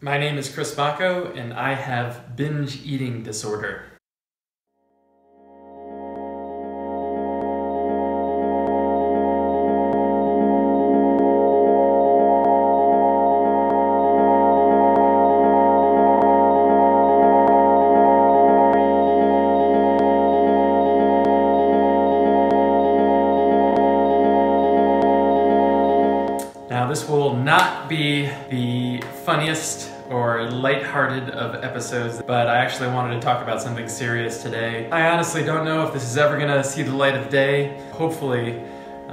My name is Chris Mocko, and I have binge eating disorder. Now, this will not be the funniest or lighthearted of episodes, but I actually wanted to talk about something serious today. I honestly don't know if this is ever gonna see the light of day. Hopefully,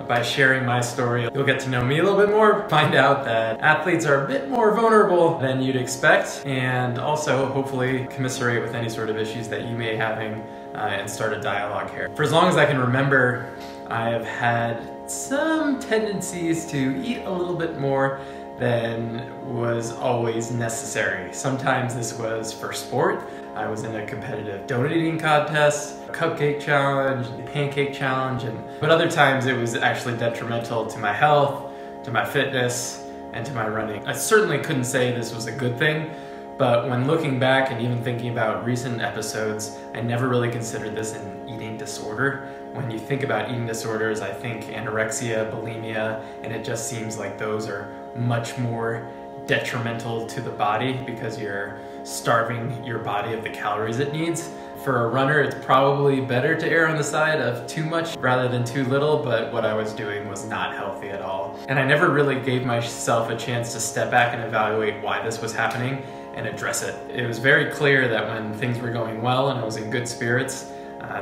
by sharing my story, you'll get to know me a little bit more, find out that athletes are a bit more vulnerable than you'd expect, and also hopefully commiserate with any sort of issues that you may be having and start a dialogue here. For as long as I can remember, I have had some tendencies to eat a little bit more than was always necessary. Sometimes this was for sport. I was in a competitive donut eating contest, a cupcake challenge, a pancake challenge, but other times it was actually detrimental to my health, to my fitness, and to my running. I certainly couldn't say this was a good thing, but when looking back and even thinking about recent episodes, I never really considered this an eating disorder. When you think about eating disorders, I think anorexia, bulimia, and it just seems like those are much more detrimental to the body because you're starving your body of the calories it needs. For a runner, it's probably better to err on the side of too much rather than too little, but what I was doing was not healthy at all. And I never really gave myself a chance to step back and evaluate why this was happening and address it. It was very clear that when things were going well and I was in good spirits,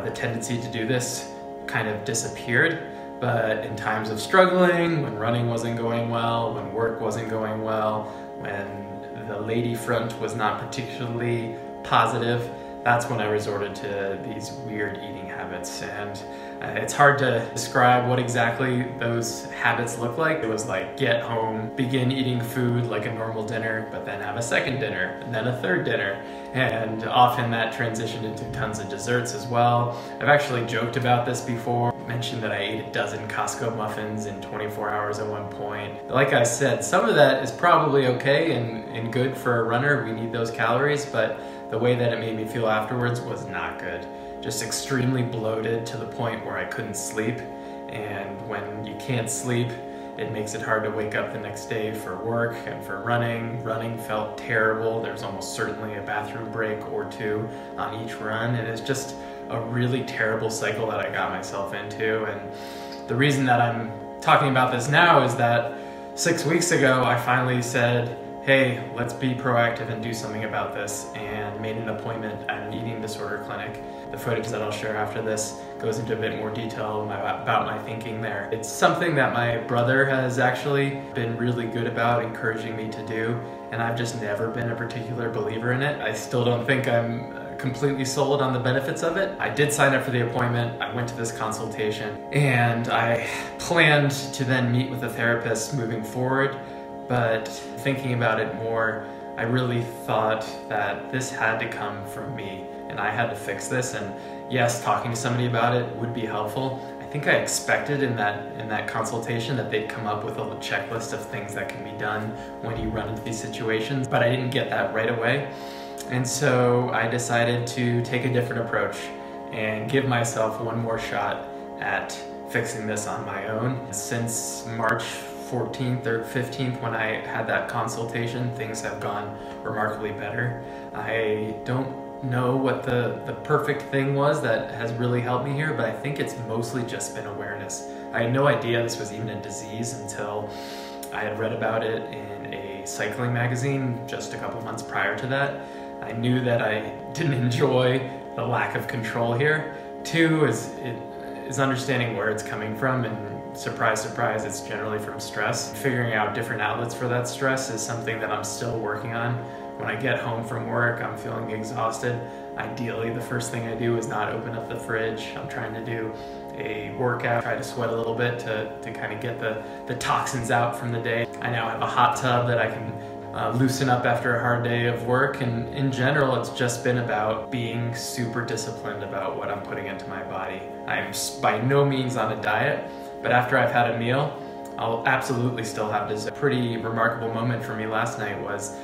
the tendency to do this kind of disappeared. But in times of struggling, when running wasn't going well, when work wasn't going well, when the lady front was not particularly positive, that's when I resorted to these weird eating habits. And it's hard to describe what exactly those habits look like. It was like get home, begin eating food like a normal dinner, but then have a second dinner, and then a third dinner. And often that transitioned into tons of desserts as well. I've actually joked about this before, mentioned that I ate a dozen Costco muffins in 24 hours at one point. Like I said, some of that is probably okay and good for a runner. We need those calories, but the way that it made me feel afterwards was not good. Just extremely bloated to the point where I couldn't sleep. And when you can't sleep, it makes it hard to wake up the next day for work and for running. Running felt terrible. There's almost certainly a bathroom break or two on each run. And it's just a really terrible cycle that I got myself into. And the reason that I'm talking about this now is that 6 weeks ago, I finally said, hey, let's be proactive and do something about this, and made an appointment at an eating disorder clinic. The footage that I'll share after this goes into a bit more detail about my thinking there. It's something that my brother has actually been really good about encouraging me to do, and I've just never been a particular believer in it. I still don't think I'm completely sold on the benefits of it. I did sign up for the appointment, I went to this consultation, and I planned to then meet with a therapist moving forward. But thinking about it more, I really thought that this had to come from me and I had to fix this. And yes, talking to somebody about it would be helpful. I think I expected in that consultation that they'd come up with a checklist of things that can be done when you run into these situations, but I didn't get that right away. And so I decided to take a different approach and give myself one more shot at fixing this on my own. Since March 14th or 15th when I had that consultation, things have gone remarkably better. I don't know what the perfect thing was that has really helped me here, but I think it's mostly just been awareness. I had no idea this was even a disease until I had read about it in a cycling magazine just a couple months prior to that. I knew that I didn't enjoy the lack of control here. Two is understanding where it's coming from, and surprise, surprise, it's generally from stress. Figuring out different outlets for that stress is something that I'm still working on. When I get home from work, I'm feeling exhausted. Ideally, the first thing I do is not open up the fridge. I'm trying to do a workout, try to sweat a little bit to kind of get the toxins out from the day. I now have a hot tub that I can loosen up after a hard day of work, and in general it's just been about being super disciplined about what I'm putting into my body. I'm by no means on a diet, but after I've had a meal, I'll absolutely still have dessert. A pretty remarkable moment for me last night was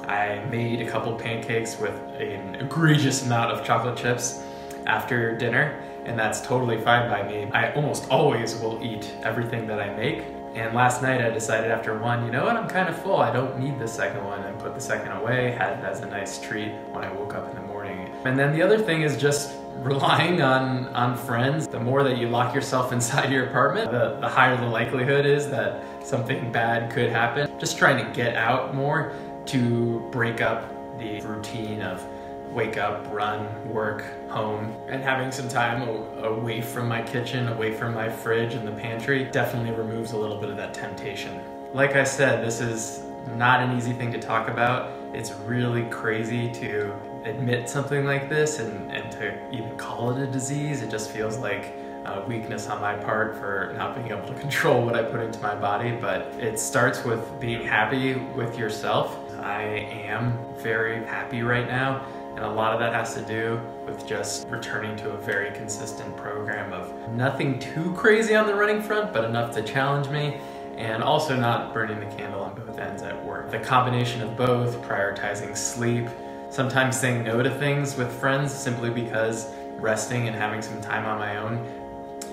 I made a couple pancakes with an egregious amount of chocolate chips after dinner, and that's totally fine by me. I almost always will eat everything that I make. And last night I decided after one, you know what, I'm kind of full. I don't need the second one, and put the second away, had it as a nice treat when I woke up in the morning. And then the other thing is just relying on friends. The more that you lock yourself inside your apartment, the higher the likelihood is that something bad could happen. Just trying to get out more to break up the routine of wake up, run, work, home, and having some time away from my kitchen, away from my fridge and the pantry definitely removes a little bit of that temptation. Like I said, this is not an easy thing to talk about. It's really crazy to admit something like this and to even call it a disease. It just feels like a weakness on my part for not being able to control what I put into my body, but it starts with being happy with yourself. I am very happy right now, and a lot of that has to do with just returning to a very consistent program of nothing too crazy on the running front, but enough to challenge me, and also not burning the candle on both ends at work. The combination of both, prioritizing sleep, sometimes saying no to things with friends simply because resting and having some time on my own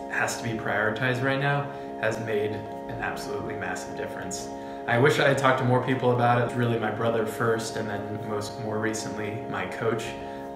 has to be prioritized right now, has made an absolutely massive difference. I wish I had talked to more people about it. Really my brother first, and then more recently my coach.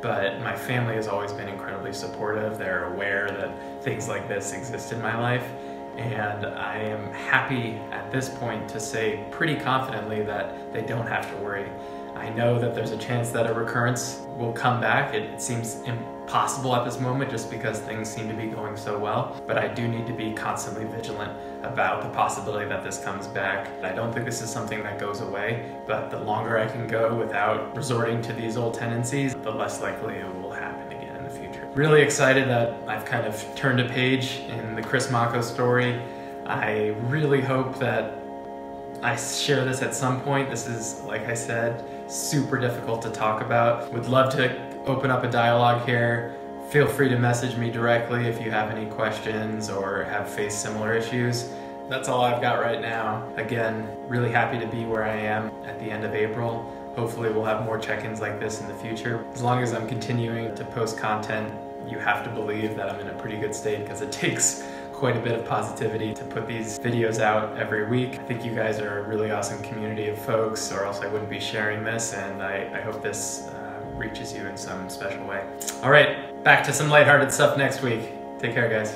But my family has always been incredibly supportive. They're aware that things like this exist in my life. And I am happy at this point to say pretty confidently that they don't have to worry. I know that there's a chance that a recurrence will come back. It seems impossible at this moment just because things seem to be going so well, but I do need to be constantly vigilant about the possibility that this comes back. I don't think this is something that goes away, but the longer I can go without resorting to these old tendencies, the less likely it will happen again in the future. Really excited that I've kind of turned a page in the Chris Mocko story. I really hope that I share this at some point. This is, like I said, super difficult to talk about. Would love to open up a dialogue here. Feel free to message me directly if you have any questions or have faced similar issues. That's all I've got right now. Again, really happy to be where I am at the end of April. Hopefully we'll have more check-ins like this in the future. As long as I'm continuing to post content, you have to believe that I'm in a pretty good state, because it takes quite a bit of positivity to put these videos out every week. I think you guys are a really awesome community of folks, or else I wouldn't be sharing this, and I hope this reaches you in some special way. All right, back to some lighthearted stuff next week. Take care, guys.